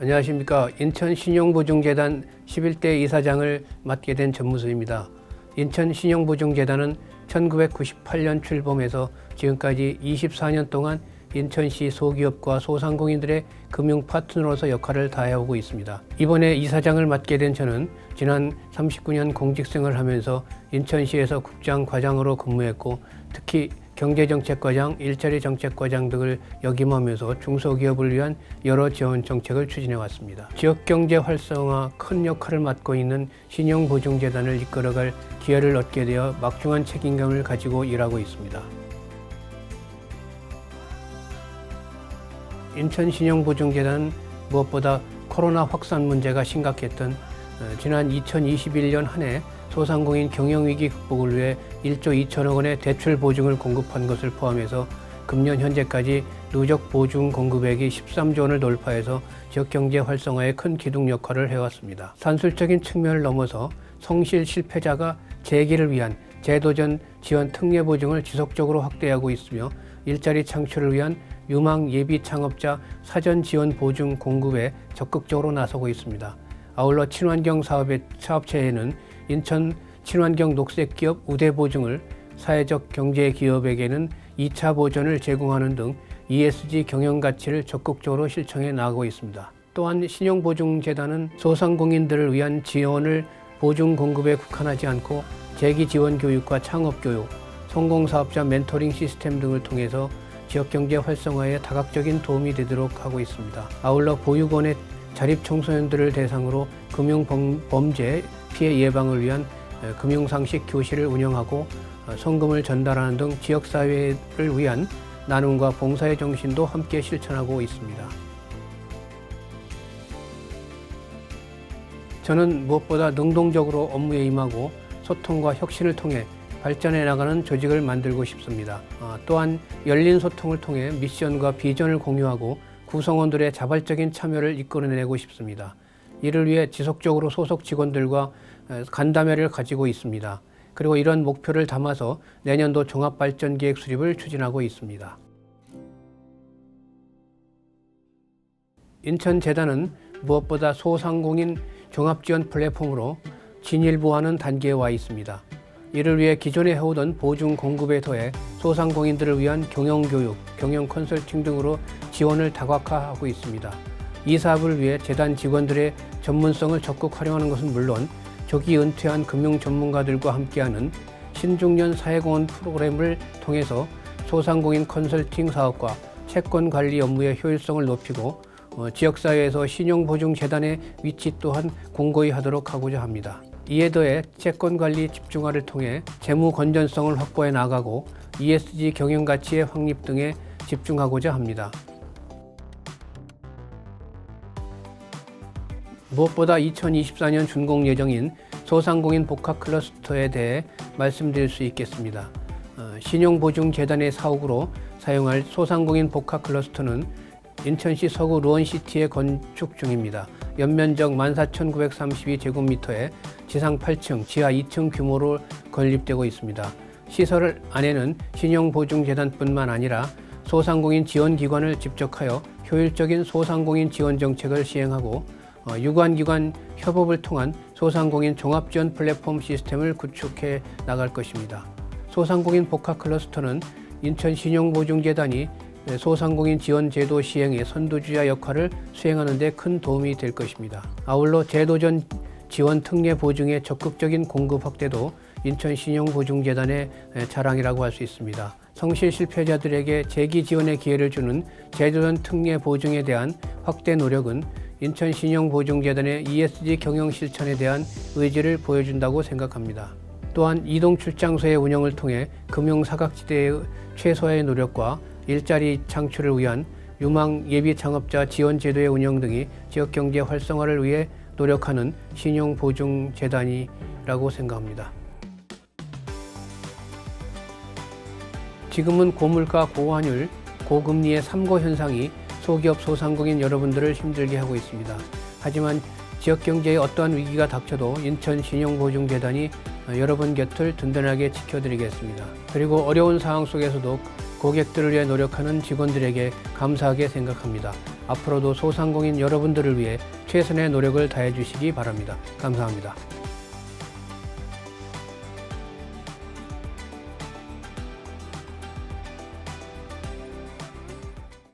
안녕하십니까. 인천신용보증재단 11대 이사장을 맡게 된 전무수입니다. 인천신용보증재단은 1998년 출범해서 지금까지 24년 동안 인천시 소기업과 소상공인들의 금융 파트너로서 역할을 다해오고 있습니다. 이번에 이사장을 맡게 된 저는 지난 39년 공직생활을 하면서 인천시에서 국장, 과장으로 근무했고 특히 경제정책과장, 일자리정책과장 등을 역임하면서 중소기업을 위한 여러 지원 정책을 추진해 왔습니다. 지역경제 활성화 큰 역할을 맡고 있는 신용보증재단을 이끌어갈 기회를 얻게 되어 막중한 책임감을 가지고 일하고 있습니다. 인천신용보증재단은 무엇보다 코로나 확산 문제가 심각했던 지난 2021년 한 해 소상공인 경영위기 극복을 위해 1조 2천억 원의 대출 보증을 공급한 것을 포함해서 금년 현재까지 누적 보증 공급액이 13조 원을 돌파해서 지역경제 활성화에 큰 기둥 역할을 해왔습니다. 산술적인 측면을 넘어서 성실 실패자가 재기를 위한 재도전 지원 특례 보증을 지속적으로 확대하고 있으며 일자리 창출을 위한 유망 예비 창업자 사전 지원 보증 공급에 적극적으로 나서고 있습니다. 아울러 친환경 사업체에는 인천 친환경 녹색기업 우대보증을, 사회적 경제 기업에게는 2차 보전을 제공하는 등 ESG 경영가치를 적극적으로 실천해 나가고 있습니다. 또한 신용보증재단은 소상공인들을 위한 지원을 보증 공급에 국한하지 않고 재기 지원 교육과 창업 교육, 성공사업자 멘토링 시스템 등을 통해서 지역경제 활성화에 다각적인 도움이 되도록 하고 있습니다. 아울러 보육원의 자립청소년들을 대상으로 금융범죄 피해 예방을 위한 금융상식 교실을 운영하고 성금을 전달하는 등 지역사회를 위한 나눔과 봉사의 정신도 함께 실천하고 있습니다. 저는 무엇보다 능동적으로 업무에 임하고 소통과 혁신을 통해 발전해 나가는 조직을 만들고 싶습니다. 또한 열린 소통을 통해 미션과 비전을 공유하고 구성원들의 자발적인 참여를 이끌어내고 싶습니다. 이를 위해 지속적으로 소속 직원들과 간담회를 가지고 있습니다. 그리고 이런 목표를 담아서 내년도 종합발전계획 수립을 추진하고 있습니다. 인천재단은 무엇보다 소상공인 종합지원 플랫폼으로 진일보하는 단계에 와 있습니다. 이를 위해 기존에 해오던 보증 공급에 더해 소상공인들을 위한 경영교육, 경영 컨설팅 등으로 지원을 다각화하고 있습니다. 이 사업을 위해 재단 직원들의 전문성을 적극 활용하는 것은 물론 조기 은퇴한 금융 전문가들과 함께하는 신중년 사회공헌 프로그램을 통해서 소상공인 컨설팅 사업과 채권 관리 업무의 효율성을 높이고 지역사회에서 신용보증재단의 위치 또한 공고히 하도록 하고자 합니다. 이에 더해 채권관리 집중화를 통해 재무 건전성을 확보해 나가고 ESG 경영가치의 확립 등에 집중하고자 합니다. 무엇보다 2024년 준공 예정인 소상공인 복합 클러스터에 대해 말씀드릴 수 있겠습니다. 신용보증재단의 사옥으로 사용할 소상공인 복합 클러스터는 인천시 서구 루원시티에 건축 중입니다. 연면적 14,932제곱미터에 지상 8층, 지하 2층 규모로 건립되고 있습니다. 시설 안에는 신용보증재단뿐만 아니라 소상공인 지원기관을 집적하여 효율적인 소상공인 지원 정책을 시행하고 유관기관 협업을 통한 소상공인 종합지원 플랫폼 시스템을 구축해 나갈 것입니다. 소상공인 복합 클러스터는 인천신용보증재단이 소상공인 지원 제도 시행의 선두주자 역할을 수행하는 데 큰 도움이 될 것입니다. 아울러 제도전 지원 특례 보증의 적극적인 공급 확대도 인천신용보증재단의 자랑이라고 할 수 있습니다. 성실 실패자들에게 재기 지원의 기회를 주는 제도전 특례 보증에 대한 확대 노력은 인천신용보증재단의 ESG 경영 실천에 대한 의지를 보여준다고 생각합니다. 또한 이동출장소의 운영을 통해 금융사각지대의 최소화의 노력과 일자리 창출을 위한 유망 예비 창업자 지원 제도의 운영 등이 지역경제 활성화를 위해 노력하는 신용보증재단이라고 생각합니다. 지금은 고물가, 고환율, 고금리의 삼고 현상이 소기업, 소상공인 여러분들을 힘들게 하고 있습니다. 하지만 지역경제에 어떠한 위기가 닥쳐도 인천신용보증재단이 여러분 곁을 든든하게 지켜드리겠습니다. 그리고 어려운 상황 속에서도 고객들을 위해 노력하는 직원들에게 감사하게 생각합니다. 앞으로도 소상공인 여러분들을 위해 최선의 노력을 다해 주시기 바랍니다. 감사합니다.